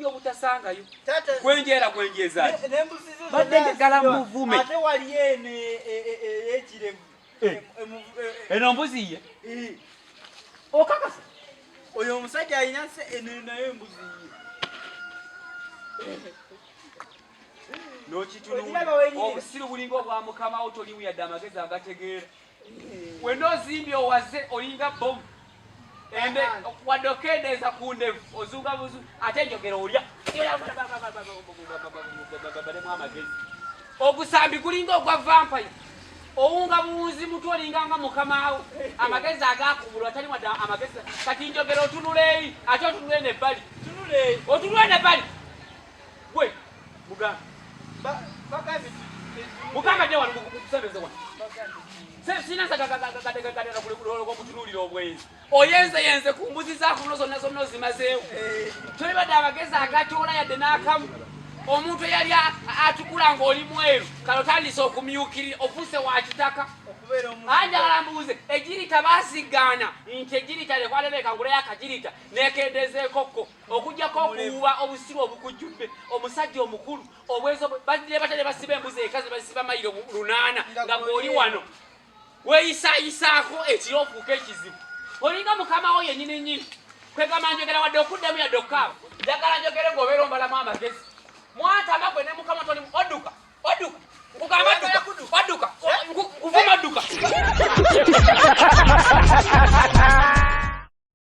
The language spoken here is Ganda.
nnyo obutasangayo gwenjeera gwenjeeza badde njagala muvume ate wali ene ekirevu eno mbuzi ye okakasa oyo omusajja alina eno naye embuzi n'okitunuulira obusiru bulinga obwa mukama wo tolimu yadde amagezi agategeera wenoozimbye owaze olinga bomu wadde okendeeza ku ndevu ozunga buzu ate enjogera olya balemu amagezi ogusambi gulinga ogwa vampire owunga buwunzi mutu olinganga mukamaawo amagezi agakubulwa tali wadde amagezi kati njogera otunula eri ate otunule nebbali otunule nebbali gwe mugamba mugamba dde wano kusembeze wano sinasagagadegagada kutunuulira obwenzi oyenzeyenze ku mbuzi zakuno zonna zonna ozimazeewo toli badde amagezi agatoola yadde n'akamu omuntu eyali atukula ng'oli mweru kale otandise okumyukirira ofuuse wa kitaka anjagala mbuuze egirita baasigaana nti egirita lekwalebeeka ngulayo akagirita nekendezeekokko okugjako okuwuba obusiru obukujjudde omusajja omukulu obwezo badire batale basiba embuzi ekazi basiba mayiro 8 nga ng'oli wano weeyisaayisaako ekiro ofuuka ekizibu olinga mukama wo yennyini nnyini kwegamba njogera wadde okuddemu yadde okukaaba njagala njogere ng'obeera ombalamu amagezi